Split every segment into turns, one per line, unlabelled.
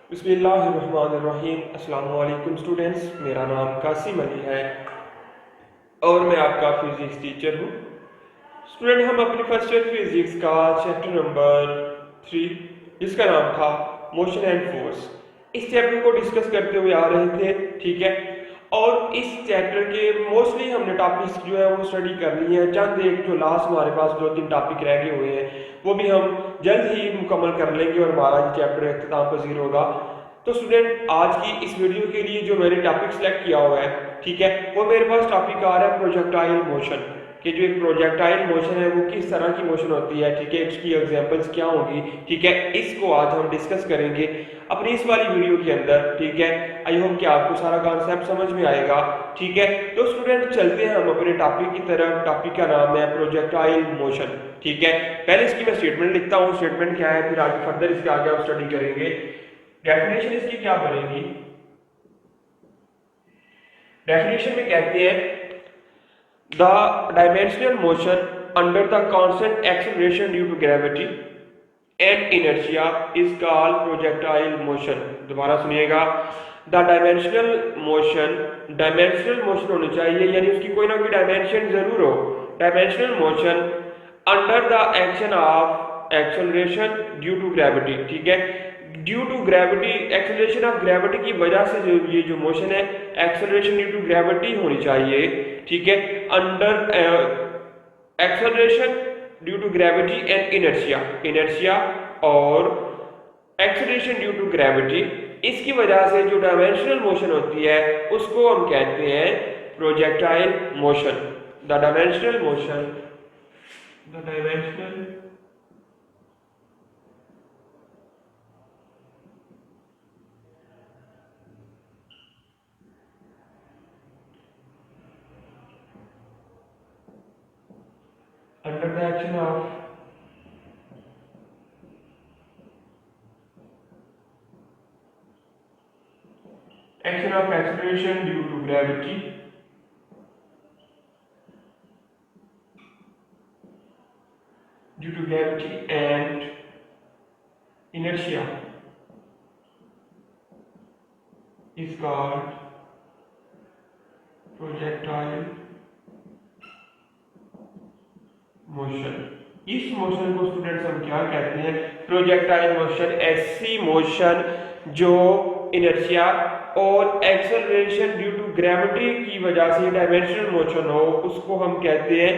बिस्मिल्लाहिर्रहमानिर्रहीम। अस्सलामु अलैकुम स्टूडेंट्स, मेरा नाम कासिम अली है और मैं आपका फिजिक्स टीचर हूँ। स्टूडेंट, हम अपनी फर्स्ट ईयर फिजिक्स का चैप्टर नंबर 3 जिसका नाम था मोशन एंड फोर्स, इस चैप्टर को डिस्कस करते हुए आ रहे थे। ठीक है, और इस चैप्टर के मोस्टली हमने टॉपिक्स जो है वो स्टडी कर लिए हैं। चंद एक जो लास्ट हमारे पास 2-3 टॉपिक रह गए हुए हैं वो भी हम जल्द ही मुकम्मल कर लेंगे और हमारा ये चैप्टर अख्ताम पजीर होगा। तो स्टूडेंट, आज की इस वीडियो के लिए जो मैंने टॉपिक सेलेक्ट किया हुआ है, ठीक है, वो मेरे पास टॉपिक आ रहा है प्रोजेक्टाइल मोशन। कि जो एक प्रोजेक्टाइल मोशन है वो किस तरह की मोशन होती है, ठीक है, इसकी एग्जांपल्स क्या होंगी, ठीक है, इसको आज हम डिस्कस करेंगे अपनी इस वाली वीडियो के अंदर। ठीक है, आई होप कि आपको सारा कॉन्सेप्ट समझ में आएगा। ठीक है, तो स्टूडेंट चलते हैं हम अपने टॉपिक की तरफ। टॉपिक का नाम है प्रोजेक्टाइल मोशन। ठीक है, पहले इसकी मैं स्टेटमेंट लिखता हूँ, स्टेटमेंट क्या है, फिर आगे फर्दर इसके आगे आप स्टडी करेंगे। डेफिनेशन इसकी क्या बनेगी? डेफिनेशन में कहते हैं the dimensional motion under the constant acceleration due to gravity and inertia is called projectile motion. दोबारा सुनिएगा, द डायमेंशनल मोशन होनी चाहिए, यानी उसकी कोई ना कोई डायमेंशन जरूर हो। Dimensional motion under the action of acceleration due to gravity. ठीक है, due to gravity, acceleration of gravity की वजह से जो ये जो मोशन है, एक्सेलरेशन ड्यू टू ग्रेविटी होनी चाहिए। ठीक है, under acceleration due to gravity and inertia और एक्सेलरेशन ड्यू टू ग्रेविटी, इसकी वजह से जो डायमेंशनल मोशन होती है उसको हम कहते हैं projectile motion. The dimensional motion, the dimensional under the action of acceleration due to gravity and inertia is called projectile motion. इस मोशन को स्टूडेंट्स हम क्या कहते हैं? Projectile motion. ऐसी मोशन जो इनर्शिया और एक्सेलरेशन ड्यू टू ग्रेविटी की वजह से डायमेंशनल मोशन हो, उसको हम कहते हैं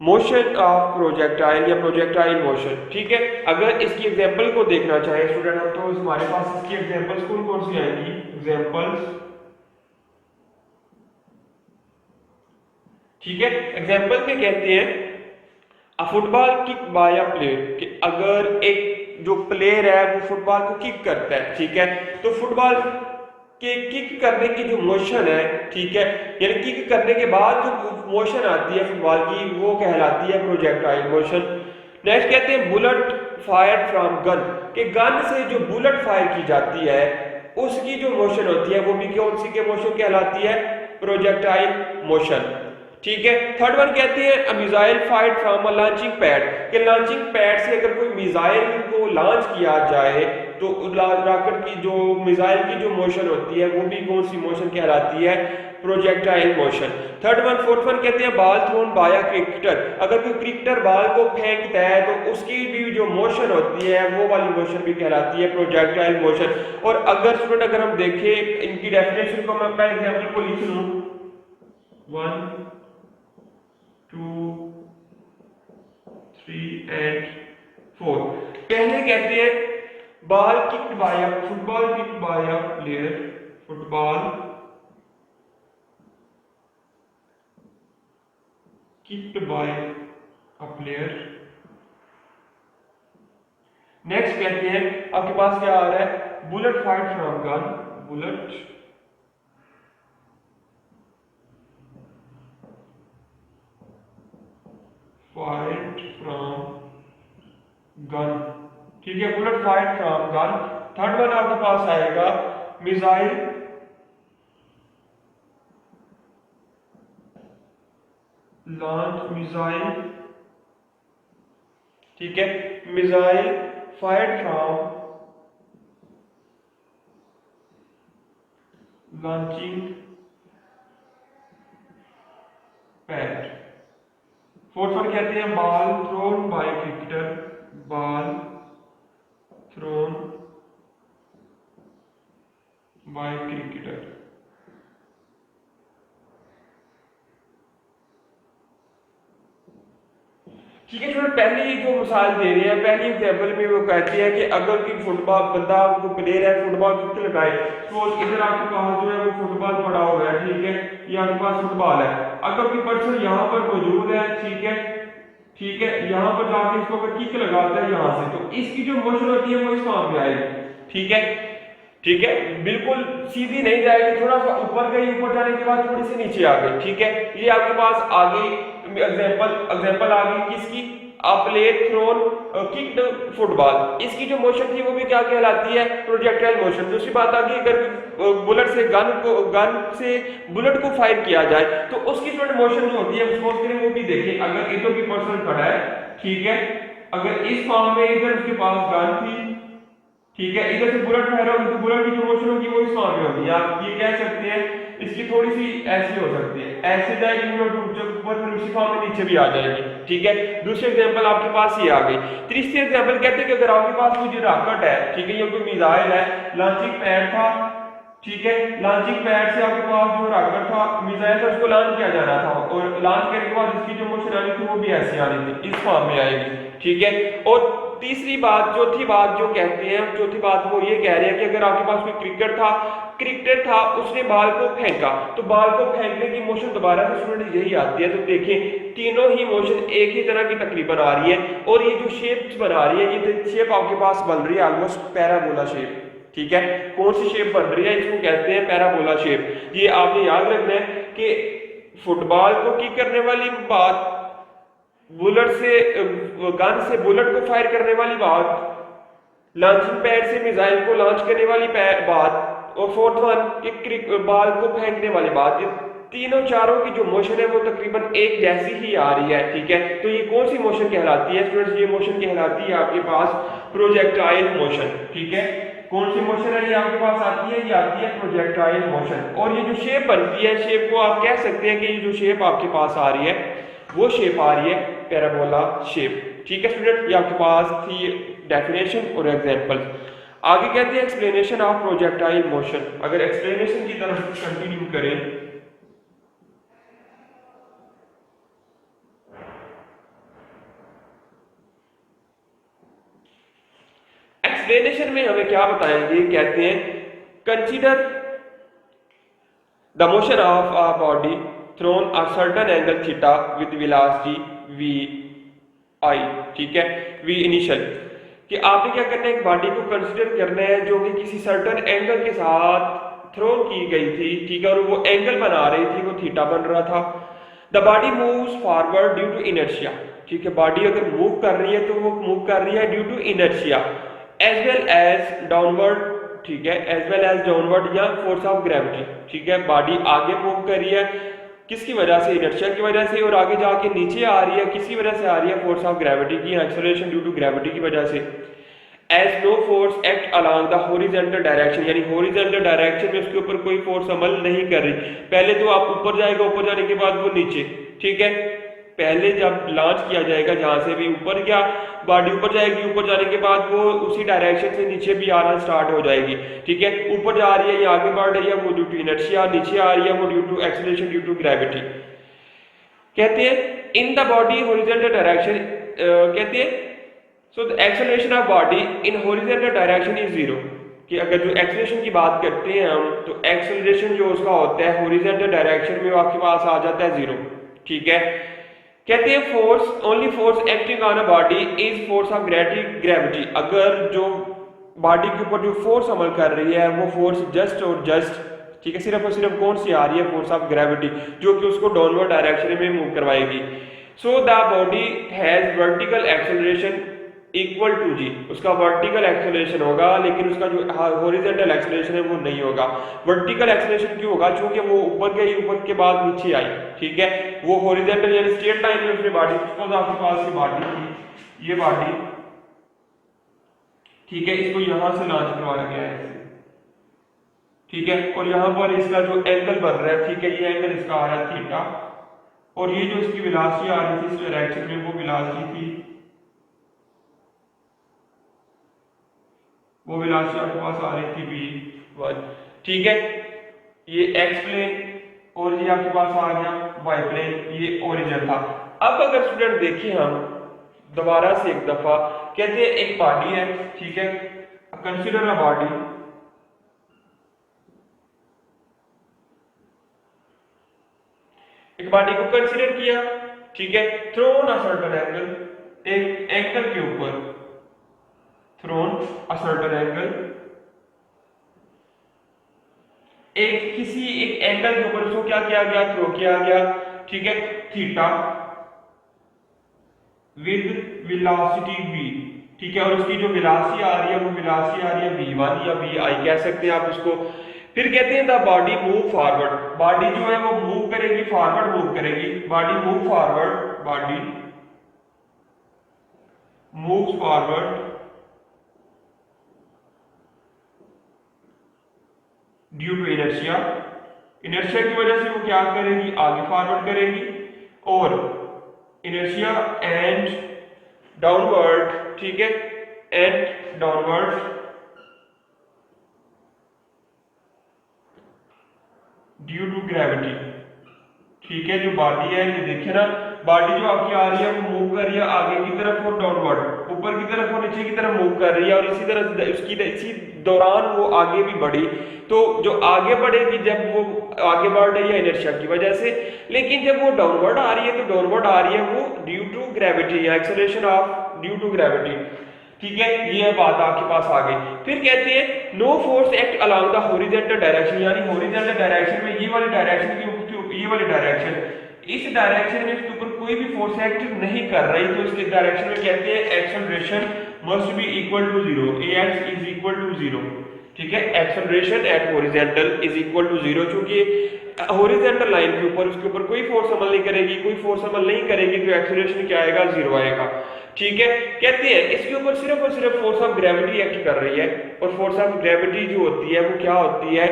मोशन ऑफ प्रोजेक्टाइल या प्रोजेक्टाइल मोशन। ठीक है, अगर इसकी एग्जांपल को देखना चाहे स्टूडेंट हम, तो हमारे पास इसकी एग्जांपल्स कौन कौन सी आएंगी? एग्जांपल्स, ठीक है, एग्जांपल में कहते हैं football kick by a player, कि अगर एक जो प्लेयर है वो फुटबॉल को किक करता है, ठीक है, तो फुटबॉल के किक करने की जो मोशन है, ठीक है, यानी किक करने के बाद जो मोशन आती है फुटबॉल की, वो कहलाती है प्रोजेक्टाइल मोशन। नेक्स्ट कहते हैं बुलेट फायर फ्रॉम गन, कि गन से जो बुलेट फायर की जाती है उसकी जो मोशन होती है वो भी कौन सी के मोशन कहलाती है? Projectile motion. ठीक है, थर्ड वन कहते हैं missile fight from a launching pad, कि लॉन्चिंग पैड से अगर कोई मिसाइल को लॉन्च किया जाए तो रॉकेट की जो मिसाइल की जो मोशन होती है वो भी कौन सी मोशन कहलाती है? Projectile motion. Third one, fourth one कहते हैं ball thrown by a cricketer, अगर कोई क्रिकेटर बॉल को फेंकता है तो उसकी भी जो मोशन होती है वो वाली मोशन भी कहलाती है प्रोजेक्टाइल मोशन। और अगर स्टूडेंट अगर हम देखें इनकी डेफिनेशन को, मैं पहले एग्जांपल को लिख लूं, 1 2 3 एंड 4। पहले कहते हैं ball kicked by a football kicked by a player, football kicked by a player. Next कहते हैं आपके पास क्या आ रहा है? Bullet fired from gun, bullet fired from gun. ठीक है, bullet fired from gun. Third one आपके पास आएगा मिसाइल लॉन्च मिसाइल, ठीक है, missile fired from launching pad. Fourth one कहते हैं ball thrown by cricketer, ball thrown by cricketer. ठीक है स्टूडेंट, पहली जो मिसाल दे रहे हैं, पहली एग्जांपल में वो कहती है कि अगर कोई फुटबॉल बंदा को प्लेयर है फुटबॉल किक लगाए, तो इधर आपके पास जो है वो फुटबॉल पड़ा हुआ है, ठीक है, ये आपके पास फुटबॉल है। अगर कोई पर्सन यहाँ पर मौजूद है, ठीक है, यहाँ पर जाके इसको अगर किक लगाता है यहाँ से, तो इसकी जो मोशन होती है वो इस फॉर्म में आएगी। ठीक है, बिल्कुल सीधी नहीं जाएगी, थोड़ा सा ऊपर गई, ऊपर जाने के बाद थोड़ी सी नीचे आ गई। ठीक है, ये आपके पास आ गई एग्जांपल आ गई किसकी, a player thrown kicked football. इसकी जो मोशन थी वो भी क्या कहलाती है, प्रोजेक्टाइल मोशन। दूसरी बात आ गई, अगर बुलेट से गन से बुलेट को फायर किया जाए तो उसकी जो मोशन जो होती है उसको वो भी देखिए। अगर इधर की पर्सन खड़ा है, ठीक है, अगर इस फॉर्म में इधर उसके पास गन थी, ठीक है, इधर से बुलेट फायर होगी तो बुलेट की जो मोशन होगी वो इस फॉर्म में होगी। आप ये कह सकते हैं इसकी थोड़ी सी ऐसी हो सकती है, ऐसे जाएगी ऊपर, फिर उसी फॉर्म में नीचे भी आ जाएगी। ठीक है, दूसरी एग्जांपल आपके पास ये आ गई। तीसरी एग्जांपल कहते हैं कि अगर आपके पास कोई रॉकेट है, ठीक है, ये कोई मिसाइल है, लॉन्चिंग पैड था, ठीक है, लॉन्चिंग पैड से आपके पास जो रॉकेट था, मिसाइल था, उसको लॉन्च किया जाना था, और लॉन्च करने के बाद इसकी जो मोशन आनी थी वो भी ऐसी आनी थी, इस फॉर्म में आएगी। ठीक है, और चौथी बात जो कहते हैं, चौथी बात वो ये कह रहे हैं कि अगर आपके पास कोई क्रिकेटर था, उसने बॉल को फेंका, तो बॉल को फेंकने की मोशन दोबारा से स्टूडेंट यही आती है। तो देखें तीनों ही मोशन एक ही तरह की तकरीबन आ रही है, और ये जो शेप्स बना रही है, ये शेप आपके पास बन रही है ऑलमोस्ट पैराबोला शेप। ठीक है, कौन सी शेप बन रही है, इसको कहते हैं पैराबोला शेप। ये आपने याद रखना है कि फुटबॉल को किक करने वाली बात, गन से बुलेट को फायर करने वाली बात, लॉन्चिंग पैड से मिसाइल को लॉन्च करने वाली बात, और फोर्थ वन कि बॉल को फेंकने वाली बात, ये तीनों चारों की जो मोशन है वो तकरीबन एक जैसी ही आ रही है। ठीक है, तो ये कौन सी मोशन कहलाती है स्टूडेंट्स, ये मोशन कहलाती है आपके पास प्रोजेक्टाइल मोशन। ठीक है, कौन सी मोशन है ये आपके पास आती है, ये आती है प्रोजेक्टाइल मोशन। और ये जो शेप बनती है, शेप को आप कह सकते हैं कि ये जो शेप आपके पास आ रही है वो शेप आ रही है पैराबोला शेप। ठीक है स्टूडेंट, ये आपके पास थी डेफिनेशन और एग्जांपल। आगे कहते हैं एक्सप्लेनेशन ऑफ प्रोजेक्टाइल मोशन। अगर एक्सप्लेनेशन की तरफ कंटिन्यू करें, एक्सप्लेनेशन में हमें क्या बताएंगे, कहते हैं consider the motion of a body thrown a certain angle theta with velocity V I. ठीक है, वी इनिशियल, कि आपने क्या करना है, एक बॉडी को कंसीडर करना है जो कि किसी सर्टेन एंगल के साथ थ्रो की गई थी। ठीक है, और वो एंगल बना रही थी, वो थीटा बन रहा था। The body moves forward due to inertia. ठीक है, बॉडी अगर मूव कर रही है तो वो मूव कर रही है due to inertia, as well as downward. ठीक है, एज वेल एज डाउनवर्ड या फोर्स ऑफ ग्रेविटी। ठीक है, बॉडी आगे मूव कर रही है किसकी वजह से, इनर्शिया की वजह से, और आगे जाके नीचे आ रही है किसकी वजह से आ रही है, फोर्स ऑफ ग्रेविटी की, एक्सेलरेशन ड्यू टू ग्रेविटी की वजह से। As no force act along the horizontal direction, यानी हॉरिजॉन्टल डायरेक्शन में उसके ऊपर कोई फोर्स अमल नहीं कर रही। पहले तो आप ऊपर जाएगा, ऊपर जाने के बाद वो नीचे। ठीक है, पहले जब लॉन्च किया जाएगा जहां से भी ऊपर गया, बॉडी ऊपर जाएगी, ऊपर जाने के बाद वो उसी डायरेक्शन से नीचे भी आना स्टार्ट हो जाएगी। ठीक है, ऊपर जा रही है, ये आगे बढ़ रही है, वो ड्यू टू इनर्शिया, नीचे आ रही है वो due to acceleration due to gravity. कहते हैं in the body horizontal direction, कहते हैं so the acceleration of body in horizontal direction is zero. कि अगर जो एक्सेलरेशन की बात करते हैं हम, तो एक्सेलरेशन जो उसका होता है हॉरिजॉन्टल डायरेक्शन में वो आपके पास आ जाता है जीरो। ठीक है, कहते हैं force only force acting on a body is force of gravity. अगर जो बॉडी के ऊपर जो फोर्स अमल कर रही है वो फोर्स जस्ट और जस्ट, ठीक है, सिर्फ और सिर्फ कौन सी आ रही है, फोर्स ऑफ ग्रेविटी, जो कि उसको डाउनवर्ड डायरेक्शन में मूव करवाएगी। So the body has vertical acceleration equal to G, उसका वर्टिकल एक्सेलरेशन होगा, लेकिन उसका जो हॉरिजॉन्टल एक्सेलरेशन है वो नहीं होगा। वर्टिकल एक्सेलरेशन क्यों होगा, क्योंकि वो ऊपर गई, ऊपर के बाद नीचे आई। ठीक है, वो हॉरिजॉन्टल यानी स्ट्रेट लाइन में उसने बॉडी, सपोज आपके पास ये बॉडी थी, ये बॉडी, ठीक है, इसको यहां से लॉन्च करवाया गया है, ठीक है। और यहाँ पर इसका जो एंगल बन रहा है, ठीक है, ये एंगल इसका आ रहा है थीटा, और ये जो इसकी वेलोसिटी आ रही थी इस डायरेक्शन में, वो वेलोसिटी थी, वो वेलोसिटी आपके पास आ रही थी v1, ठीक है। ये एक्स प्लेन और ये आपके पास आ गया वाई प्लेन, ये ओरिजिन था। अब अगर स्टूडेंट देखिए हम दोबारा से एक दफा, कहते हैं एक बॉडी है, ठीक है, कंसीडर अ बॉडी, एक बॉडी को कंसीडर किया, ठीक है, थ्रोन अ सर्टेन एंगल, एक एंगल के ऊपर थ्रोन अ सर्टेन एंगल, एक एंगल के ऊपर उसको क्या किया गया, थ्रो किया गया, ठीक है, थीटा विद वेलोसिटी v, ठीक है, और उसकी जो वेलोसिटी आ रही है वो वेलोसिटी आ रही है v1 या vi कह सकते हैं आप उसको। फिर कहते हैं the body move forward, body जो है वो मूव करेगी, फॉरवर्ड मूव करेगी, body move forward, body moves forward due to inertia, inertia की वजह से वो क्या करेगी, आगे फॉरवर्ड करेगी, और इनर्शिया एंड डाउनवर्ड, ठीक है, and downward due to gravity, ठीक है। जो बॉडी है ये देखिए ना, बॉडी जो आपकी आ रही है वो मूव कर रही है आगे की तरफ और डाउनवर्ड, ऊपर की तरफ और नीचे की तरफ मूव कर रही है, और इसी तरह उसकी इसी दौरान वो आगे भी बढ़ी। तो जो आगे बढ़ेगी जब वो आगे बढ़ रही है इनर्शिया की वजह से, लेकिन जब वो डाउनवर्ड आ रही है तो डाउनवर्ड आ रही है वो ड्यू टू ग्रेविटी या acceleration of due to gravity, ठीक है। ये बात आपके पास आ गई। फिर कहते हैं no force act along the horizontal direction, यानी हॉरिजॉन्टल डायरेक्शन में ये वाली डायरेक्शन की ये वाली डायरेक्शन, इस डायरेक्शन में इसके ऊपर कोई भी फोर्स एक्ट नहीं कर रही, तो इसके डायरेक्शन में कहते हैं acceleration must be equal to 0, ax is equal to 0, ठीक है। Acceleration at horizontal is equal to 0, क्योंकि हॉरिजॉन्टल लाइन के ऊपर उसके ऊपर कोई फोर्स अमल नहीं करेगी, कोई फोर्स अमल नहीं करेगी, तो एक्सेलरेशन क्या आएगा, 0 आएगा, ठीक है। कहते हैं इसके ऊपर सिर्फ और सिर्फ फोर्स ऑफ ग्रेविटी एक्ट कर रही है, और फोर्स ऑफ ग्रेविटी जो होती है वो क्या होती है,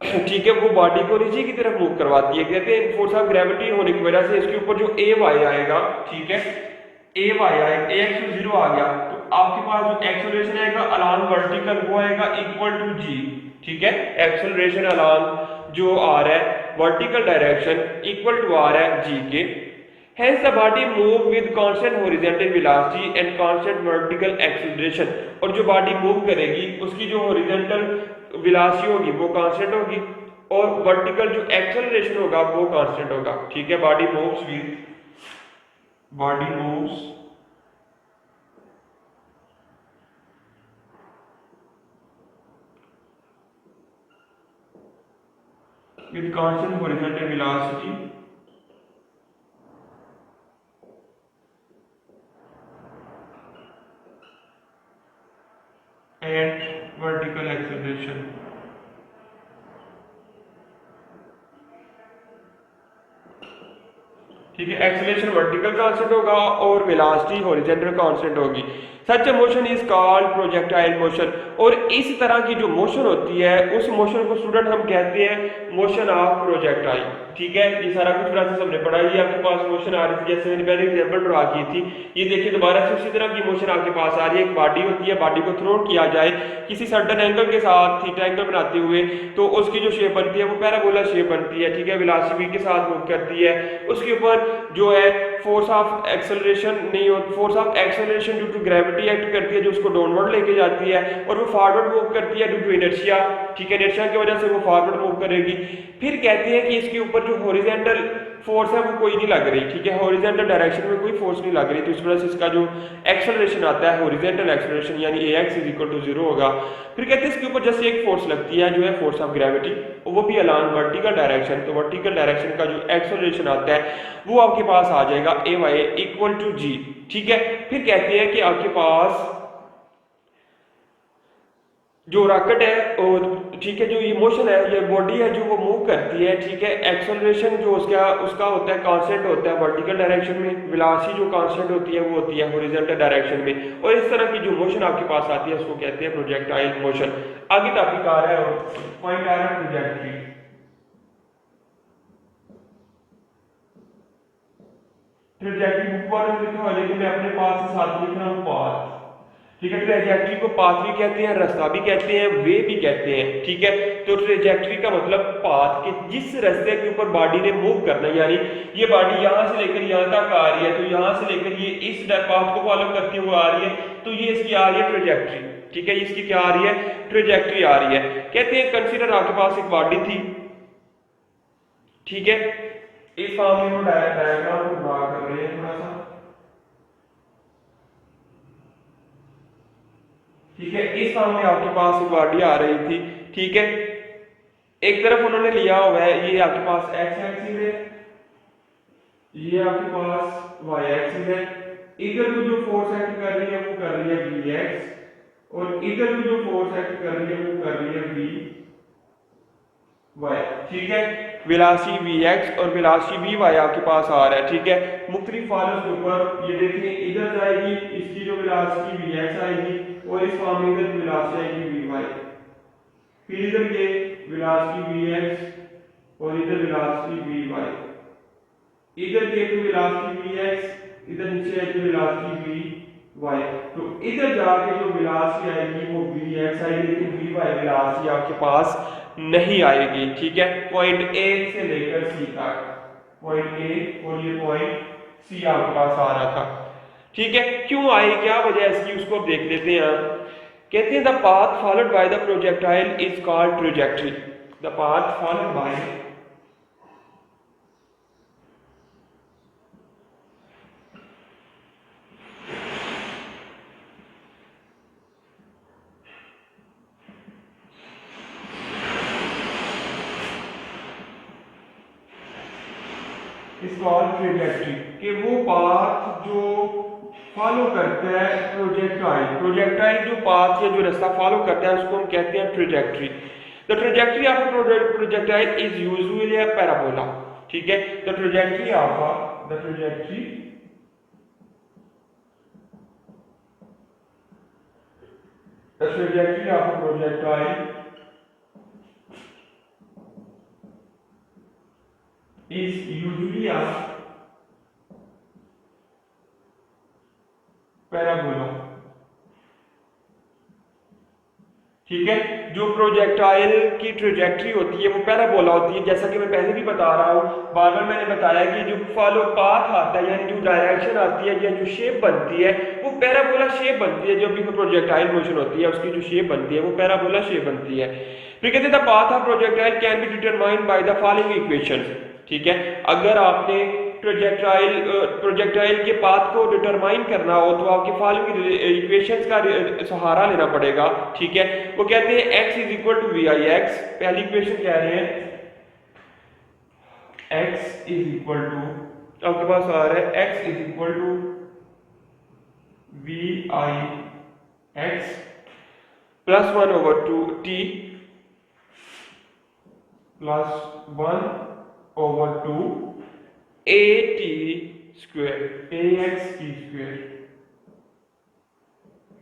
ठीक है, वो बॉडी को नीचे की तरफ मूव करवाती है। कहते हैं फोर्स ऑफ ग्रेविटी होने की वजह से इसके ऊपर जो ए वाई आएगा, ठीक है, ए वाई आएगा, ए एक्स 0 आ गया, तो आपके पास जो एक्सेलरेशन आएगा अलोंग वर्टिकल वो आएगा इक्वल टू जी, ठीक है। एक्सेलरेशन अलोंग जो आ रहा है वर्टिकल डायरेक्शन इक्वल टू आ रहा है जी के। Hence the body move with constant horizontal velocity and constant vertical acceleration, और जो बॉडी मूव करेगी उसकी जो हॉरिजॉन्टल वेलोसिटी होगी वो कांस्टेंट होगी, और वर्टिकल जो एक्सेलरेशन होगा वो कांस्टेंट होगा, ठीक है। Body moves with constant horizontal velocity and vertical acceleration, ठीक है। एक्सेलरेशन वर्टिकल कांस्टेंट होगा और वेलोसिटी हॉरिजॉन्टल कांस्टेंट होगी। Such motion is called projectile motion, और इस तरह की जो मोशन होती है उस मोशन को स्टूडेंट हम कहते हैं मोशन ऑफ प्रोजेक्टाइल, ठीक है। ये सारा कुछ प्रोसेस हमने पढ़ा, ये आपके पास मोशन आ रही थी, जैसे मैंने पहले एग्जांपल ड्रा की थी, ये देखिए दोबारा से उसी तरह की मोशन आपके पास आ रही है। एक बॉडी होती है, बॉडी को थ्रो किया जाए किसी सर्टेन एंगल के साथ, थीटा एंगल बनाते हुए, तो उसकी जो शेप बनती है वो पैराबोला शेप बनती है, ठीक है, वेलोसिटी के साथ मूव करती है। उसके ऊपर जो है फोर्स ऑफ एक्सेलरेशन नहीं होती, force of acceleration due to gravity act करती है जो उसको डाउनवर्ड लेके जाती है, और वो फॉरवर्ड मूव करती है ड्यू टू इनर्शिया, ठीक है, इनर्शिया की वजह से वो फॉरवर्ड मूव करेगी। फिर कहते हैं कि इसके ऊपर जो हॉरिजॉन्टल फोर्स है वो कोई नहीं लग रही, ठीक है, हॉरिजॉन्टल डायरेक्शन में कोई फोर्स नहीं लग रही, तो इस वजह से इसका जो एक्सेलरेशन आता है हॉरिजॉन्टल एक्सेलरेशन यानी ax इज इक्वल टू 0 होगा। फिर कहते हैं इसके ऊपर जैसे एक फोर्स लगती है जो है फोर्स ऑफ ग्रेविटी, वो भी अलोंग वर्टिकल डायरेक्शन, तो वर्टिकल डायरेक्शन का जो एक्सेलरेशन आता है वो आपके पास आ जाएगा ए वाई इक्वल टू जी, ठीक है। फिर कहते हैं कि आपके पास जो रॉकेट है और ठीक है, जो ये मोशन है, ये बॉडी है जो वो मूव करती है, ठीक है। एक्सेलरेशन जो उसका उसका होता है कांस्टेंट होता है वर्टिकल डायरेक्शन में, वेलोसिटी जो कांस्टेंट होती है वो होती है हॉरिजॉन्टल डायरेक्शन में। और इस तरह की जो मोशन आपके पास आती है उसको कहते हैं प्रोजेक्टाइल मोशन। आगे टॉपिक आ रहा है और पॉइंट आ रहा है ट्रैजेक्टरी। ट्रैजेक्टरी बुक वाले लिखा हुआ, लेकिन मैं अपने पास से साथ लिख रहा हूँ पाथ, ठीक है। ट्रैजेक्टरी को पाथ भी कहते हैं, रास्ता भी कहते हैं, वे भी कहते हैं, ठीक है। तो ट्रैजेक्टरी का मतलब पाथ के जिस रास्ते के ऊपर बॉडी ने मूव करना है, यानी ये बॉडी यहाँ से लेकर यहाँ तक आ रही है, तो यहाँ से लेकर ये इस पाथ को फॉलो करती हुई आ रही है, तो ये इसकी आ रही है ट्रैजेक्टरी, ठीक है। इसकी क्या आ रही है? ट्रैजेक्टरी आ रही है। कहते हैं कंसीडर आपके पास एक बॉडी थी, ठीक है। इस फॉर्म में डायग्राम को ड्रा कर रहे हैं थोड़ा सा, ठीक है। इस फॉर्म में आपके पास एक बॉडी आ रही थी, ठीक है। एक तरफ उन्होंने लिया हुआ है, ये आपके पास एक्स एक्सिस है, ये आपके पास वाई एक्सिस है। इधर को जो फोर्स एक्ट कर रही है वो कर रही है वी एक्स, और इधर को जो फोर्स एक्ट कर रही है वो कर रही है वी वाई, ठीक है। वेलोसिटी वी एक्स और वेलोसिटी वी वाई आपके पास आ रहा है, ठीक है। मुख्तलिफ फॉर्म्स के ऊपर ये देखिए, इधर जाएगी इसकी जो वेलोसिटी वी एक्स आएगी, और इस फॉर्म में इधर वेलोसिटी आएगी वी वाई, फिर इधर ये वेलोसिटी वी एक्स और इधर वेलोसिटी वी वाई, इधर ये तो वेलोसिटी वी एक्स, इधर नीचे आएगी वेलोसिटी वी वाई। तो इधर जाके जो वेलोसिटी आएगी वो वी एक्स आएगी, लेकिन वी वाई वेलोसिटी आपके पास नहीं आएगी, ठीक है। पॉइंट ए से लेकर सी तक, पॉइंट ए और ये पॉइंट सी आपके पास आ रहा था, ठीक है। क्यों आई, क्या वजह इसकी, उसको देख लेते हैं हम। कहते हैं the path followed by the projectile is called trajectory. The path followed by is called trajectory, कि वो पाथ जो फॉलो करता है प्रोजेक्टाइल, प्रोजेक्टाइल जो पाथ या जो रास्ता फॉलो करता है उसको हम कहते हैं trajectory. The trajectory of projectile is usually a parabola, ठीक है। The trajectory of the trajectory of a projectile is usually a parabola, ठीक है। जो प्रोजेक्टाइल की ट्रैजेक्टरी होती है वो पैराबोला होती है, जैसा कि मैं पहले भी बता रहा हूँ, बार बार मैंने बताया कि जो फॉलो पाथ आता है, यानी जो डायरेक्शन आती है या जो शेप बनती है वो पैराबोला शेप बनती है। जो भी प्रोजेक्टाइल मोशन होती है उसकी जो शेप बनती है वो पैराबोला शेप बनती है। फिर कहते हैं the path of projectile can be determined by the following equations, ठीक है। अगर आपने प्रोजेक्टाइल के पाथ को डिटरमाइन करना हो तो आपके फॉलोइंग इक्वेशंस का सहारा लेना पड़ेगा, ठीक है। वो कहते हैं x is equal to V I X, पहली इक्वेशन कह रहे हैं x इज इक्वल टू, आपके पास आ रहा है x is equal to V I X plus 1 over 2 t plus 1 over 2 a t square a x t square.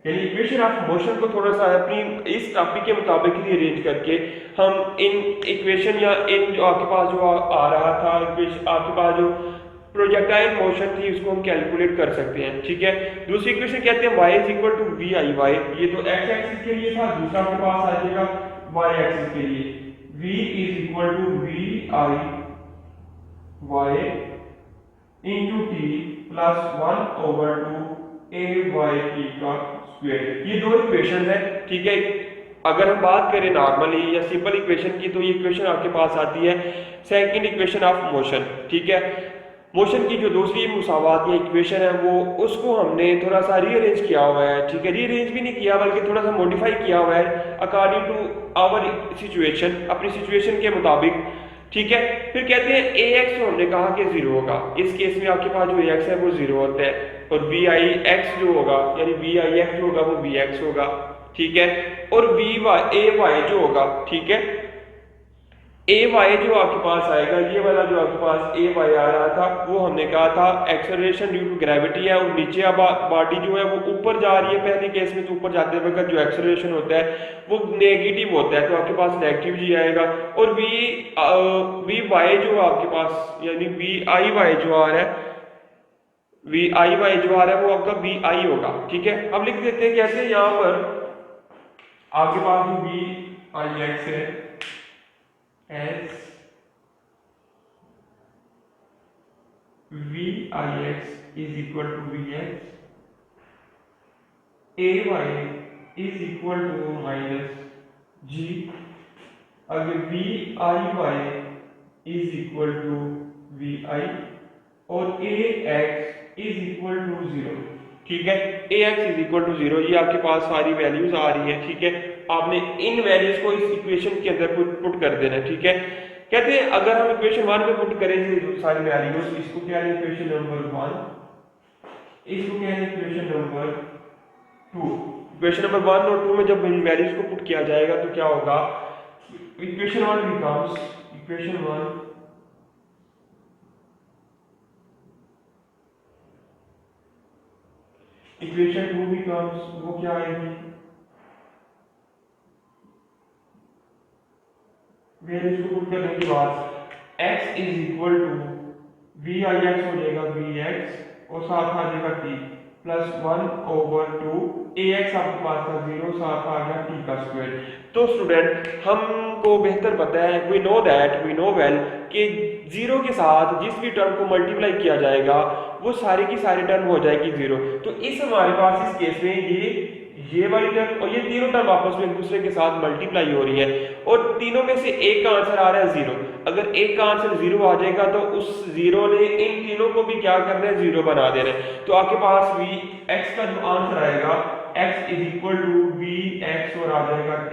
यानी इक्वेशन ऑफ मोशन को थोड़ा सा अपनी इस टॉपिक के मुताबिक ही अरेंज करके हम इन इक्वेशन या इन जो आपके पास जो आ रहा था आपके पास जो प्रोजेक्टाइल मोशन थी उसको हम कैलकुलेट कर सकते हैं, ठीक है। दूसरी इक्वेशन कहते हैं y is equal to V I Y, ये तो x एक्सिस के लिए था, दूसरा आपके पास आ जाएगा y एक्सिस के लिए v is equal to V I Y into T plus 1 over 2 a Y T का स्क्वायर। ये दो इक्वेशन है, ठीक है। अगर हम बात करें नॉर्मली या सिंपल इक्वेशन की तो ये इक्वेशन आपके पास आती है सेकंड इक्वेशन ऑफ मोशन, ठीक है। मोशन की जो दूसरी मुसावात या इक्वेशन है वो उसको हमने थोड़ा सा रीअरेंज किया हुआ है, ठीक है। रीअरेंज भी नहीं किया बल्कि थोड़ा सा मॉडिफाई किया हुआ है अकॉर्डिंग टू आवर सिचुएशन, अपनी सिचुएशन के मुताबिक, ठीक है। फिर कहते हैं ए एक्स तो हमने कहा कि जीरो होगा, इस केस में आपके पास जो ए एक्स है वो जीरो होता है, और वी आई एक्स जो होगा यानी वी आई एक्स जो होगा वो वी एक्स होगा, ठीक है। और वी वाई ए वाई जो होगा, ठीक है, ए वाई जो आपके पास आएगा, ये वाला जो आपके पास ए वाई आ रहा था, वो हमने कहा था एक्सेलरेशन ड्यू टू ग्रेविटी है, और नीचे अब बॉडी जो है वो ऊपर जा रही है। पहले केस में तो ऊपर जाते वक्त जो एक्सेलरेशन होता है वो नेगेटिव होता है, तो आपके पास नेगेटिव जी आएगा। और वी वाई जो आपके पास यानी वी आई वाई जो आ रहा है, वी आई वाई जो आ रहा है वो आपका वी आई होगा, ठीक है। अब लिख देते हैं कैसे, यहाँ पर आपके पास जो वी आई एक्स है as V I X is equal to V X, A Y is equal to minus G, अगर V I Y is equal to V I, और A X is equal to zero, ठीक है। A X is equal to zero, ये आपके पास सारी values आ रही है, ठीक है। आपने इन वैल्यूज को इस इक्वेशन के अंदर पुट कर देना, ठीक है। कहते हैं अगर हम इक्वेशन 1 में पुट करेंगे सारी वैल्यूज, इसको क्या है इक्वेशन नंबर 1, इसको क्या है इक्वेशन नंबर 2। इक्वेशन नंबर 1 और 2 में जब इन वैल्यूज को पुट किया जाएगा तो क्या होगा, equation 1 becomes equation 1 equation 2 becomes, वो क्या आएगी, वैल्यूज को पुट करने के बाद x is equal to V I X हो जाएगा वी एक्स, और साथ आ जाएगा t प्लस 1/2, ए एक्स आपके पास था 0, साथ आ गया t का स्क्वायर। तो स्टूडेंट हमको बेहतर पता है, वी नो वेल कि 0 के साथ जिस भी टर्म को मल्टीप्लाई किया जाएगा वो सारी की सारी टर्म हो जाएगी 0। तो इस हमारे पास इस केस में ये वाली टर्म और ये तीनों टर्म आपस में एक दूसरे के साथ मल्टीप्लाई हो रही है, और तीनों में से एक का आंसर आ रहा है 0। अगर एक का आंसर 0 आ जाएगा तो उस 0 ने इन तीनों को भी क्या करना है, 0 बना देना है। तो आपके पास वी एक्स का जो आंसर आएगा x is equal to V X, और आ जाएगा t,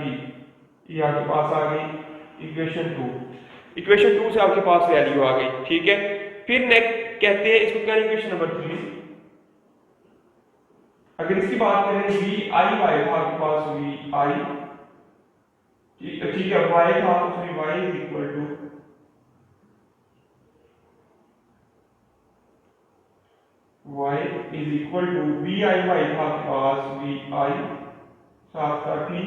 ये आपके पास आ गई इक्वेशन 2। इक्वेशन 2 से आपके पास वैल्यू आ गई, ठीक है। फिर नेक्स्ट कहते हैं इसको क्या, इक्वेशन नंबर 3। अगर इसकी बात करें वी आई वाई था आपके पास वी आई, ठीक है, वाई था तो Y is equal to Y is equal to V I Y था आपके पास वी आई, साथ का टी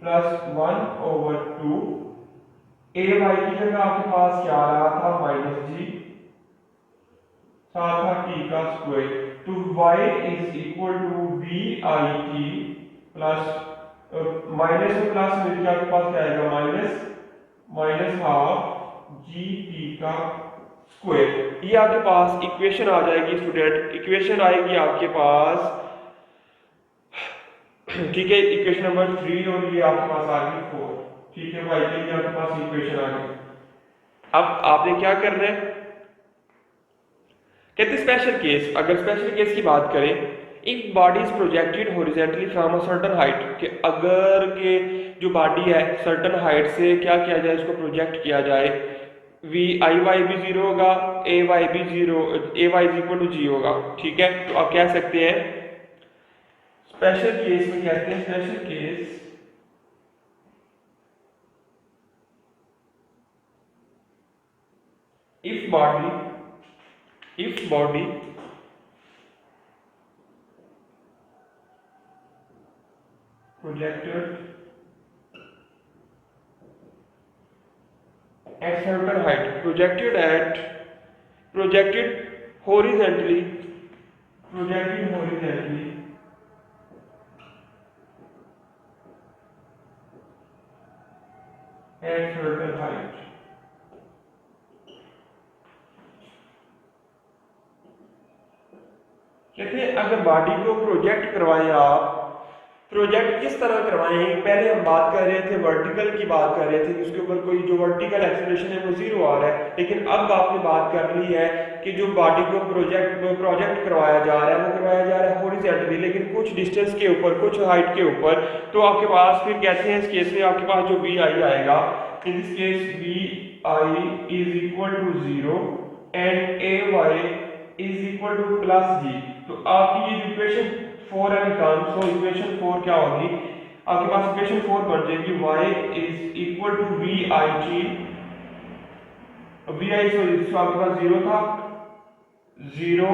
प्लस 1/2, ए वाई की जगह आपके पास क्या आ रहा था माइनस जी, साथ था टी का स्क्वायर। तो y is equal to V I T plus minus में प्लस मिल के आपके पास क्या आएगा माइनस हाफ जी टी का स्क्वायर। ये आपके पास इक्वेशन आ जाएगी स्टूडेंट, इक्वेशन आएगी आपके पास, ठीक है, इक्वेशन नंबर 3, और ये आपके पास आ गई 4, ठीक है। y के लिए आपके पास इक्वेशन आ गई। अब आपने क्या करना है, कहते हैं स्पेशल केस। अगर स्पेशल केस की बात करें, if body is projected horizontally from a certain height, कि अगर के जो बॉडी है सर्टेन हाइट से क्या किया जाए, इसको प्रोजेक्ट किया जाए, वी आई वाई भी 0 होगा, ए वाई भी 0, ए वाई इज इक्वल टू जी होगा, ठीक है। तो आप कह सकते हैं स्पेशल केस में, कहते हैं special case if body projected at certain height, projected horizontally at certain height, कहते हैं अगर बॉडी को प्रोजेक्ट करवाएं, आप प्रोजेक्ट किस तरह करवाएं, पहले हम बात कर रहे थे वर्टिकल की बात कर रहे थे कि उसके ऊपर कोई जो वर्टिकल एक्सेलरेशन है वो 0 आ रहा है, लेकिन अब आपने बात कर ली है कि जो बॉडी को प्रोजेक्ट करवाया जा रहा है वो करवाया जा रहा है हॉरिजॉन्टली, लेकिन कुछ डिस्टेंस के ऊपर, कुछ हाइट के ऊपर। तो आपके पास फिर कहते हैं इस केस में आपके पास जो वी आई आएगा, in this case V I is equal to 0 and A Y is equal to plus G. तो आपकी ये इक्वेशन 4 है, सो इक्वेशन 4 क्या होगी, आपके पास इक्वेशन 4 बन जाएगी y is equal to V I T, V I so आपके पास 0 था, 0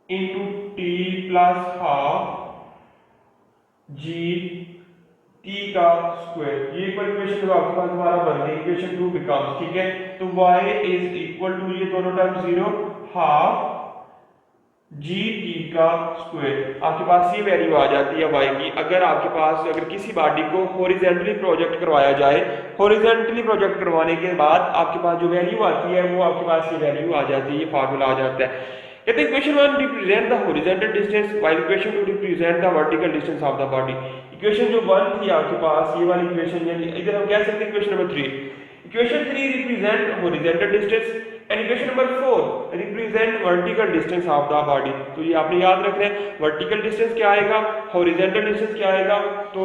into T plus half G T का स्क्वायर, ये इक्वेशन जो आपके पास हमारा बन गई इक्वेशन 2 बिकम्स, ठीक है। तो y इज इक्वल टू ये दोनों टर्म 0 हाफ जी टी का स्क्वायर, आपके पास ये वैल्यू आ जाती है y की। अगर आपके पास अगर किसी बॉडी को हॉरिजॉन्टली प्रोजेक्ट करवाया जाए, हॉरिजॉन्टली प्रोजेक्ट करवाने के बाद आपके पास जो वैल्यू आती है वो आपके पास ये वैल्यू आ जाती है, ये फार्मूला आ जाता है। कहते हैं equation 1 represent the horizontal distance while equation 2 represent the vertical distance of the body. Equation जो 1 थी आपके पास ये वाली इक्वेशन, यानी इधर हम कह सकते हैं equation number 3, equation 3 represent horizontal distance and equation number 4 represent vertical distance of the body. तो ये आपने याद रखना है, वर्टिकल डिस्टेंस क्या आएगा, हॉरिजॉन्टल डिस्टेंस क्या आएगा। तो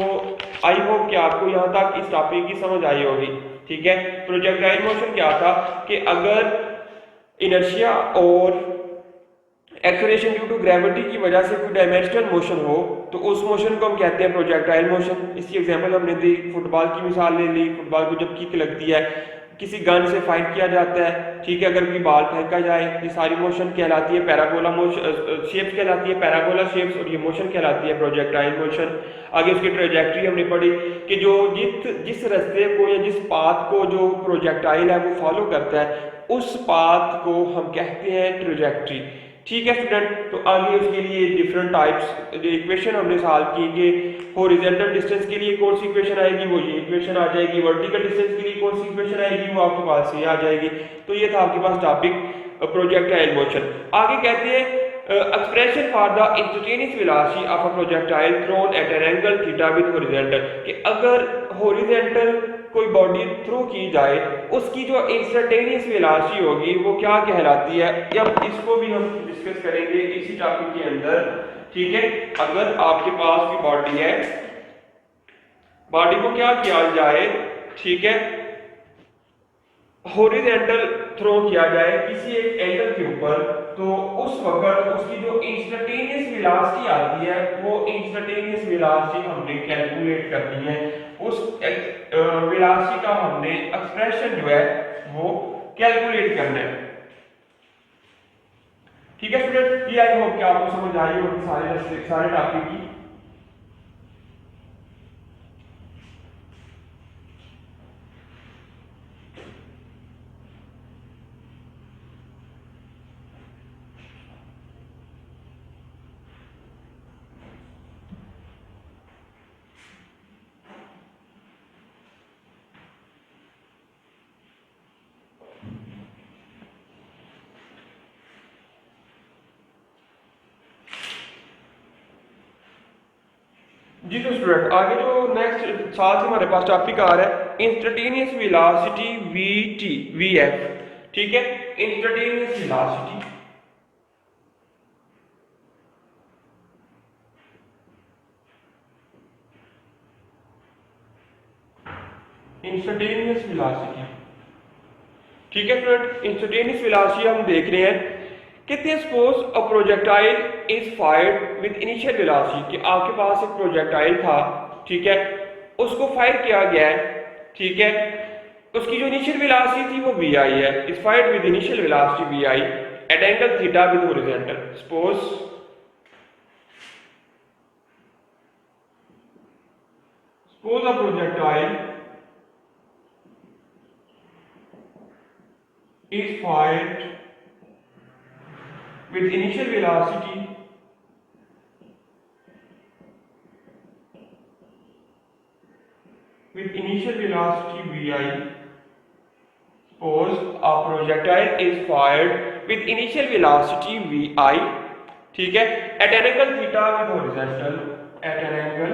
आई होप कि आपको यहाँ तक इस टॉपिक की समझ आई होगी, ठीक है। प्रोजेक्टाइल मोशन क्या था कि अगर इनर्शिया और एक्सेलरेशन ड्यू टू ग्रेविटी की वजह से कोई डायमेंशनल मोशन हो तो उस मोशन को हम कहते हैं प्रोजेक्टाइल मोशन। इसकी एग्जांपल हमने दी, फुटबॉल की मिसाल ले ली, फुटबॉल को जब किक लगती है, किसी गन से फायर किया जाता है, ठीक है, अगर कोई बॉल फेंका जाए, ये सारी मोशन कहलाती है पैराबोला मोशन, शेप्स कहलाती है पैराबोला शेप्स, और ये मोशन कहलाती है प्रोजेक्टाइल मोशन। आगे उसकी ट्रेजेक्ट्री हमने पढ़ी कि जो जिस रास्ते को या जिस पाथ को जो प्रोजेक्टाइल है वो फॉलो करता है उस पाथ को हम कहते हैं ट्रेजेक्ट्री, ठीक है स्टूडेंट। तो आगे उसके लिए डिफरेंट टाइप्स जो इक्वेशन हमने सॉल्व की कि हॉरिजॉन्टल डिस्टेंस के लिए कौन सी इक्वेशन आएगी, वो ये इक्वेशन आ जाएगी, वर्टिकल डिस्टेंस के लिए कौन सी इक्वेशन आएगी, वो आपके पास ये आ जाएगी। तो ये था आपके पास टॉपिक प्रोजेक्टाइल मोशन। आगे कहते हैं expression for the instantaneous velocity of a projectile thrown at an angle theta with horizontal, कि अगर हॉरिजॉन्टल कोई बॉडी थ्रो की जाए उसकी जो इंस्टेंटेनियस वेलोसिटी होगी वो क्या कहलाती है, अब इसको भी हम डिस्कस करेंगे इसी टॉपिक के अंदर, ठीक है। अगर आपके पास की बॉडी है, बॉडी को क्या किया जाए, ठीक है, हॉरिजॉन्टल थ्रो किया जाए किसी एक एंगल के ऊपर, तो उस वक्त उसकी जो इंस्टेंटेनियस वेलोसिटी आती है वो इंस्टेंटेनियस वेलोसिटी हमने कैलकुलेट करनी है, उस वेलोसिटी का हमने एक्सप्रेशन जो है वो कैलकुलेट करना है, ठीक है स्टूडेंट। ये आई होप कि आपको समझ आई होगी सारे टॉपिक की। जी तो स्टूडेंट आगे जो नेक्स्ट साथ ही हमारे पास टॉपिक आ रहा है instantaneous velocity we T V F, ठीक है। इंस्टेंटेनियस वेलोसिटी, इंस्टेंटेनियस वेलोसिटी, ठीक है स्टूडेंट। इंस्टेंटेनियस वेलोसिटी हम देख रहे हैं, कहते हैं suppose a projectile is fired with initial velocity, कि आपके पास एक प्रोजेक्टाइल था, ठीक है, उसको फायर किया गया है, ठीक है, उसकी जो इनिशियल वेलोसिटी थी वो वी आई है, is fired with initial velocity V I at angle theta with horizontal. Suppose a projectile is fired with initial velocity vi. Suppose a projectile is fired with initial velocity vi, ठीक है, at an angle theta with horizontal, at an angle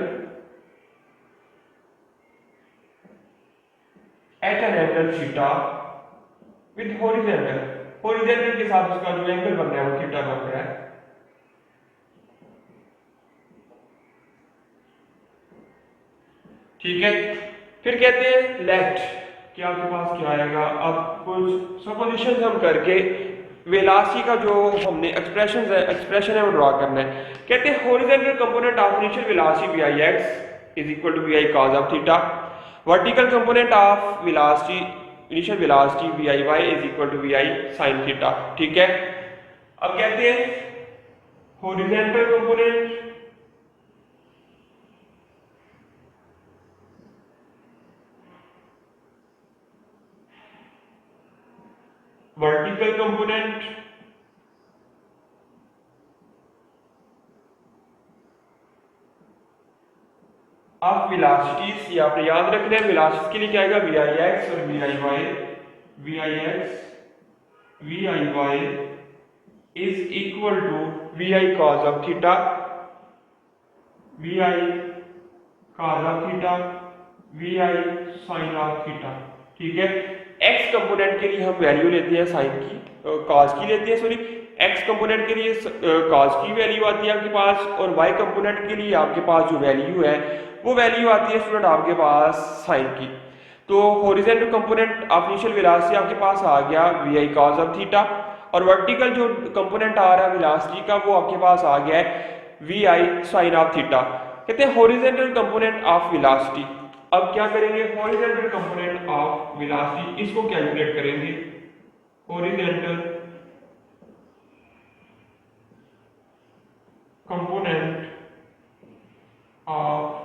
theta with horizontal, horizontal के साथ उसका जो angle बन रहा है वो थीटा बन रहा है, ठीक है। फिर कहते हैं लेफ्ट, कि आपके पास क्या आएगा, अब कुछ सपोजिशन हम करके वेलोसिटी का जो हमने एक्सप्रेशन है वो ड्रॉ करना है। कहते हैं horizontal component of initial velocity V I X, is equal to V I cos of theta. Vertical component of velocity, initial velocity V I Y is equal to V I sine theta. ठीक है, अब कहते हैं horizontal component, vertical component of velocities, ये आपने याद रखना है। वेलोसिटी के लिए क्या आएगा, वी आई एक्स और V I Y, V I X V I Y is equal to V I cos of theta, V I cos of theta, V I sine of theta. ठीक है, x component के लिए हम value लेते हैं sign की, cause की लेते हैं, सॉरी एक्स कंपोनेंट के लिए कॉज की वैल्यू आती है आपके पास, और वाई कंपोनेंट के लिए आपके पास जो वैल्यू है वो वैल्यू आती है स्टूडेंट आपके पास साइन की। तो horizontal component of initial velocity आपके पास आ गया V I cos of theta, और वर्टिकल जो कंपोनेंट आ रहा है वेलोसिटी का वो आपके पास आ गया है V I sine of theta. कहते हैं हॉरिजॉन्टल कंपोनेंट ऑफ वेलोसिटी। अब क्या करेंगे, हॉरिजॉन्टल कंपोनेंट ऑफ वेलोसिटी इसको कैलकुलेट करेंगे, horizontal component of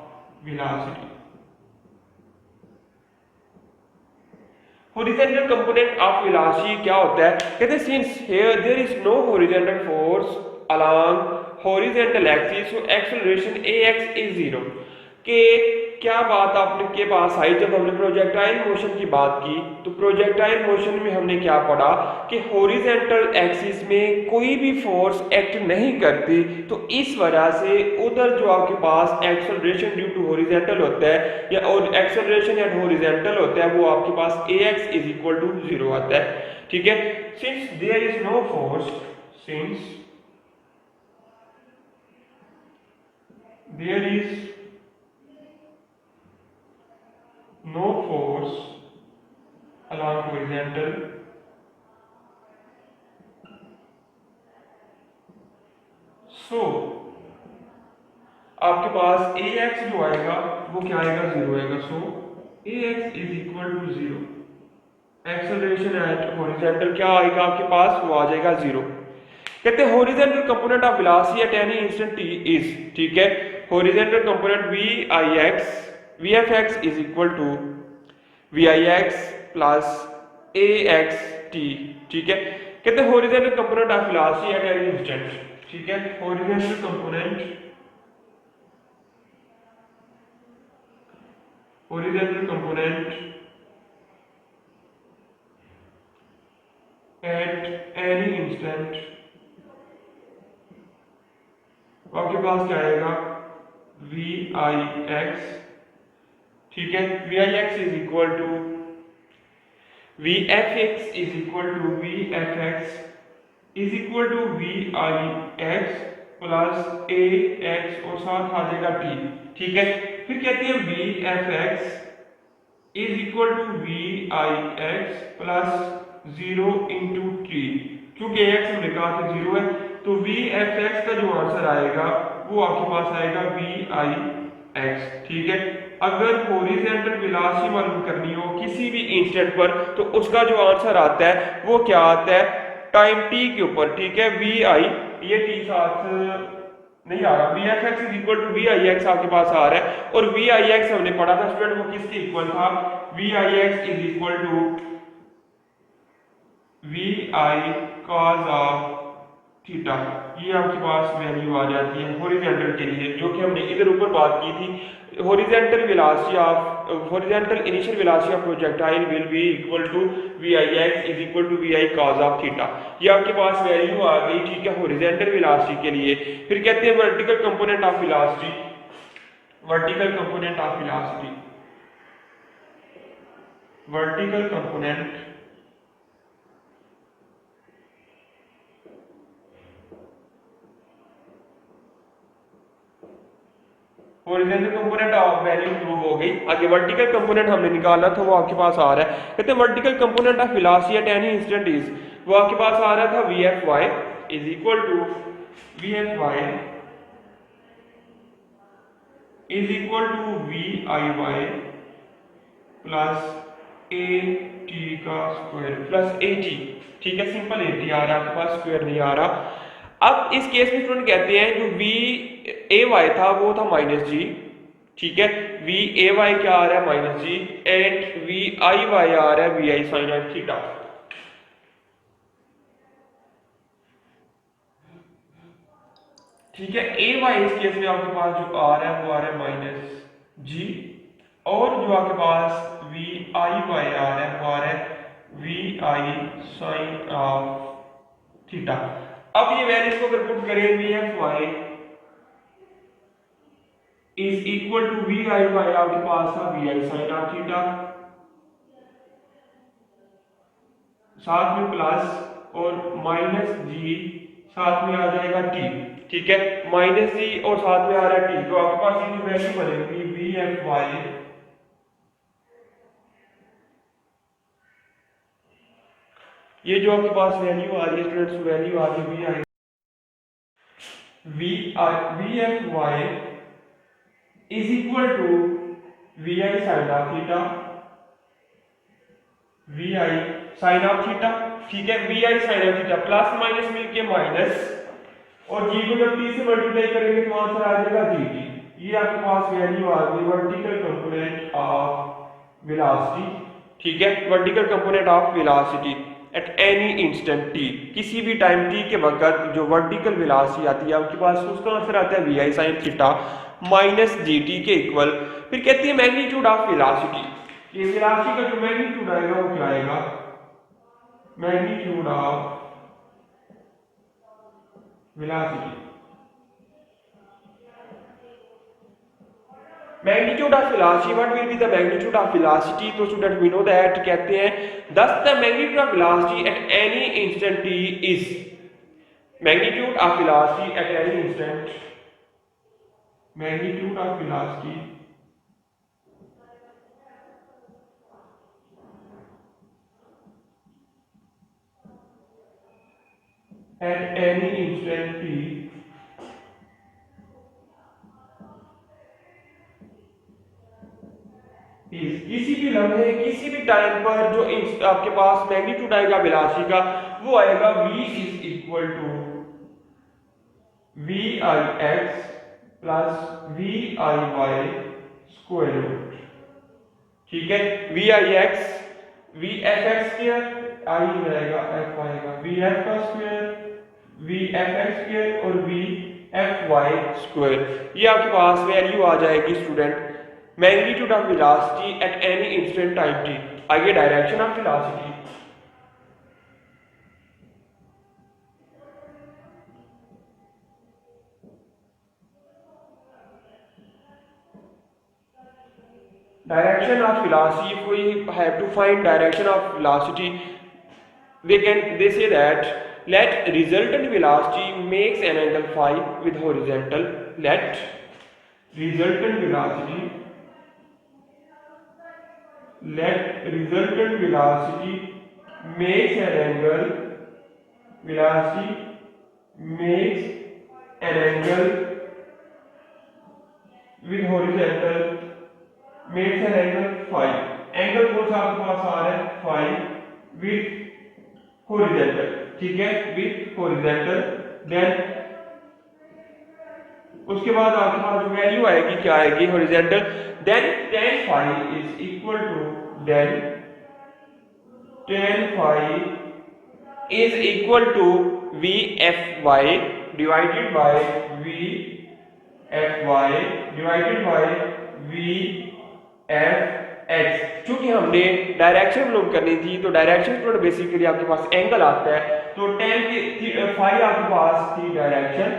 velocity. Horizontal component of velocity क्या होता है, कहते हैं since here there is no horizontal force along horizontal axis so acceleration ax is 0। कि क्या बात आपके पास आई जब हमने प्रोजेक्टाइल मोशन की बात की, तो प्रोजेक्टाइल मोशन में हमने क्या पढ़ा कि हॉरिजॉन्टल एक्सिस में कोई भी फोर्स एक्ट नहीं करती, तो इस वजह से उधर जो आपके पास एक्सेलरेशन ड्यू टू हॉरिजॉन्टल होता है या और एक्सेलरेशन एट हॉरिजॉन्टल होता है वो आपके पास ax इज इक्वल टू 0 आता है। ठीक है, since there is no force, since there is no force along horizontal so आपके पास ax जो आएगा वो क्या आएगा, 0 आएगा। So ax is equal to 0, acceleration at horizontal क्या आएगा आपके पास, वो आ जाएगा 0। कहते हैं horizontal component of velocity at any instant t is, ठीक है, horizontal component V F X is equal to V I X plus A X T. ठीक है, कहते हैं horizontal component of velocity at any instant. ठीक है, horizontal component at any instant आपके पास क्या आएगा, वी आई एक्स। ठीक है, V I X is equal to V F X is equal to V F X is equal to V I X plus A X और साथ आ जाएगा T. ठीक है, फिर कहते हैं V F X is equal to V I X plus 0 into T. क्योंकि X हमने कहा था 0 है, तो वी एफ एक्स का जो आंसर आएगा वो आपके पास आएगा वी आई एक्स। ठीक है, अगर हॉरिजॉन्टल वेलोसिटी मालूम करनी हो किसी भी इंस्टेंट पर तो उसका जो आंसर आता है वो क्या आता है, टाइम टी के ऊपर। ठीक है, वी आई, ये टी साथ नहीं आ रहा, V F X is equal to V I X आपके पास आ रहा है, और वी आई एक्स हमने पढ़ा था स्टूडेंट वो किसके इक्वल था, V I X is equal to V I cos of theta. ये आपके पास वैल्यू आ जाती है हॉरिजॉन्टल के लिए, जो कि हमने इधर ऊपर बात की थी। Horizontal velocity of horizontal initial velocity of projectile will be equal to V I X is equal to V I cos of theta. ये आपके पास वैल्यू आ गई। ठीक है, हॉरिजॉन्टल वेलोसिटी के लिए। फिर कहते हैं vertical component of velocity, vertical component of velocity, vertical component horizontal component of value prove हो गई। आगे वर्टिकल कंपोनेंट हमने निकालना था, वो आपके पास आ रहा है। कहते हैं vertical component of velocity at any instant is, वो आपके पास आ रहा था V F Y is equal to V F Y is equal to V I Y plus A T का स्क्वायर प्लस ए टी। ठीक है, सिंपल ए टी आ रहा है आपके पास, स्क्वायर नहीं आ रहा। अब इस केस में स्टूडेंट कहते हैं जो वी ए वाई था वो था माइनस जी। ठीक है, वी ए वाई क्या आ रहा है minus G, and V I Y आ रहा है V I sine of theta. ठीक है, ए वाई इस केस में आपके पास जो आ रहा है वो आ रहा है माइनस जी, और जो आपके पास वी आई वाई आ रहा है वो आ रहा है V I sine of theta. अब ये वैल्यूज को अगर पुट करें V F Y is equal to V I Y आपके पास था V I sine of theta, साथ में प्लस और माइनस जी, साथ में आ जाएगा टी। ठीक है, माइनस जी और साथ में आ रहा है टी, तो आपके पास ये वैल्यू बनेगी वी एफ वाई ये जो आपके पास वैल्यू आ रही है स्टूडेंट्स, वैल्यू आ रही है V F Y is equal to V I sine of theta, V I sine of theta. ठीक है, V I sine of theta plus minus मिलके माइनस, और जी को जब टी से मल्टीप्लाई करेंगे तो आंसर आ जाएगा जी टी। ये आपके पास वैल्यू आ गई वर्टिकल कंपोनेंट ऑफ वेलोसिटी। ठीक है, vertical component of velocity at any instant T, किसी भी टाइम टी के वक्त जो वर्टिकल वेलोसिटी आती है आपके पास उसका आंसर आता है V I sine theta minus G T के इक्वल। फिर कहती है मैग्नीट्यूड ऑफ वेलोसिटी, ये वेलोसिटी का जो मैग्नीट्यूड आएगा वो क्या आएगा, magnitude of velocity, magnitude of velocity, what will be the magnitude of velocity? तो student we know that कहते हैं thus the magnitude of velocity at any instant t is, magnitude of velocity at any instant, magnitude of velocity at any instant t is, किसी भी लम्हे किसी भी time पर जो आपके पास मैग्नीट्यूड आएगा वेलोसिटी का वो आएगा v is equal to V I X plus V I Y square root. ठीक है, V I X V F X square आई रहेगा एफ आएगा वी एफ का स्क्वायर वी एफ एक्स स्क्वायर और वी एफ वाई स्क्वायर। ये आपके पास वैल्यू आ जाएगी student magnitude of velocity at any instant time T. आगे direction of velocity, direction of velocity, if we have to find direction of velocity, they say that let resultant velocity makes an angle phi with horizontal, let resultant velocity makes an angle, velocity makes an angle with horizontal, makes an angle phi, angle कौन सा आपके पास आ रहा है phi with horizontal। ठीक है, with horizontal, then उसके बाद आपके पास जो वैल्यू आएगी क्या आएगी horizontal, then tan phi is equal to, then tan phi is equal to vfy divided by vfy divided by vfx। चूंकि हमने डायरेक्शन मालूम करनी थी तो डायरेक्शन पर बेसिकली आपके पास एंगल आता है, तो tan की फाई आपके पास थी direction,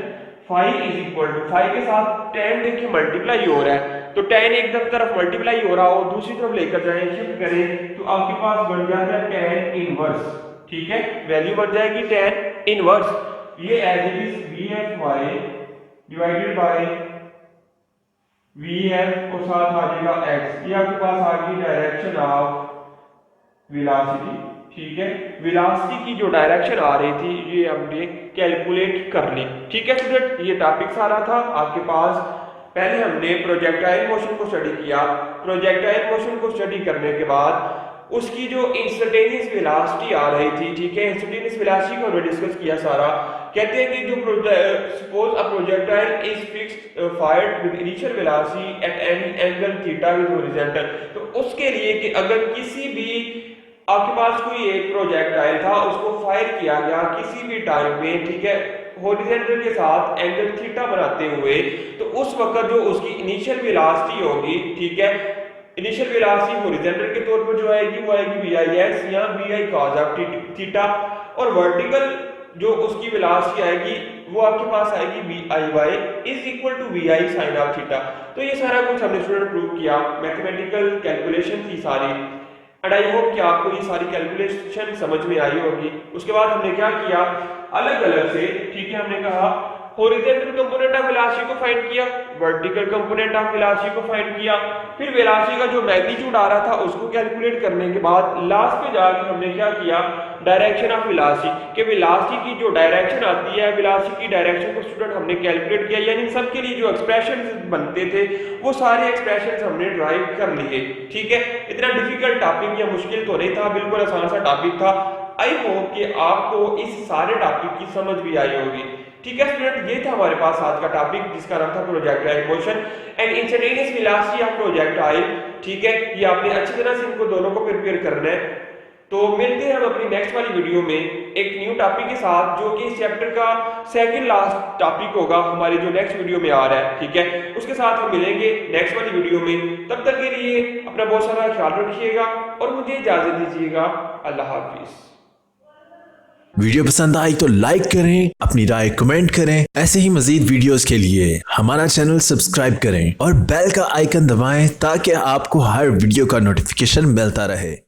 phi is equal to phi के साथ tan देखिए मल्टीप्लाई हो रहा है, तो tan एक तरफ मल्टीप्लाई हो रहा हो दूसरी तरफ लेकर जाए शिफ्ट करें तो आपके पास बन जाता है tan इनवर्स। ठीक है, वैल्यू बन जाएगी tan इनवर्स, ये as it is vfy divided by vf और साथ आ जाएगा x। ये आपके पास आ गई डायरेक्शन ऑफ वेलोसिटी। ठीक है, वेलोसिटी की जो डायरेक्शन आ रही थी ये हमने कैलकुलेट कर ली। ठीक है स्टूडेंट, ये टॉपिक सारा था आपके पास पहले हमने प्रोजेक्टाइल मोशन को स्टडी किया। प्रोजेक्टाइल मोशन को स्टडी करने के बाद उसकी जो इंस्टेंटेनियस वेलोसिटी आ रही थी, ठीक है, इंस्टेंटेनियस वेलोसिटी को हमने डिस्कस किया सारा। कहते हैं कि जो suppose a projectile is fixed fired with initial velocity at any angle theta with horizontal, तो उसके लिए कि अगर किसी भी आपके पास कोई एक प्रोजेक्टाइल था, उसको फायर किया गया किसी भी टाइम में, ठीक है, हॉरिजॉन्टल के साथ एंगल थीटा बनाते हुए, तो उस वक्त जो उसकी इनिशियल वेलोसिटी होगी, ठीक है, इनिशियल वेलोसिटी हॉरिजॉन्टल के तौर पर जो आएगी वो आएगी VIS या VI cos ऑफ थीटा, और वर्टिकल जो उसकी वेलोसिटी आएगी वो आपके पास आएगी VIY is equal to VI sin of theta. तो ये सारा कुछ हमने स्टूडेंट प्रूव किया, मैथमेटिकल कैलकुलेशन थी सारी, एंड आई होप कि आपको ये सारी कैलकुलेशन समझ में आई होगी। उसके बाद हमने क्या किया, अलग अलग से, ठीक है, हमने कहा हॉरिजॉन्टल कंपोनेंट ऑफ वेलोसिटी को फाइंड किया, वर्टिकल कंपोनेंट ऑफ वेलोसिटी को फाइंड किया, फिर वेलोसिटी का जो मैग्नीट्यूड आ रहा था उसको कैलकुलेट करने के बाद लास्ट पे जाकर हमने क्या किया, डायरेक्शन ऑफ वेलोसिटी, कि वेलोसिटी की जो डायरेक्शन आती है, वेलोसिटी की डायरेक्शन को स्टूडेंट हमने कैलकुलेट किया, यानी सबके लिए जो एक्सप्रेशंस बनते थे वो सारे एक्सप्रेशंस हमने ड्राइव कर लिए। ठीक है, इतना डिफिकल्ट टॉपिक या मुश्किल तो नहीं था, बिल्कुल आसान सा टॉपिक था। आई होप कि आपको इस सारे टॉपिक की समझ भी आई होगी। ठीक है स्टूडेंट, ये था हमारे पास आज का टॉपिक जिसका नाम था projectile motion and instantaneous velocity of projectile. ठीक है, ये आपने अच्छी तरह से इनको दोनों को प्रिपेयर करना है। तो मिलते हैं हम अपनी नेक्स्ट वाली वीडियो में एक न्यू टॉपिक के साथ, जो कि इस चैप्टर का सेकंड लास्ट टॉपिक होगा हमारी जो नेक्स्ट वीडियो में आ रहा है। ठीक है, उसके साथ हम मिलेंगे नेक्स्ट वाली वीडियो में। तब तक के लिए अपना बहुत सारा ख्याल रखिएगा और मुझे इजाजत दीजिएगा। अल्लाह हाफिज।
वीडियो पसंद आई तो लाइक करें, अपनी राय कमेंट करें। ऐसे ही मजीद वीडियोस के लिए हमारा चैनल सब्सक्राइब करें और बेल का आइकन दबाएं ताकि आपको हर वीडियो का नोटिफिकेशन मिलता रहे।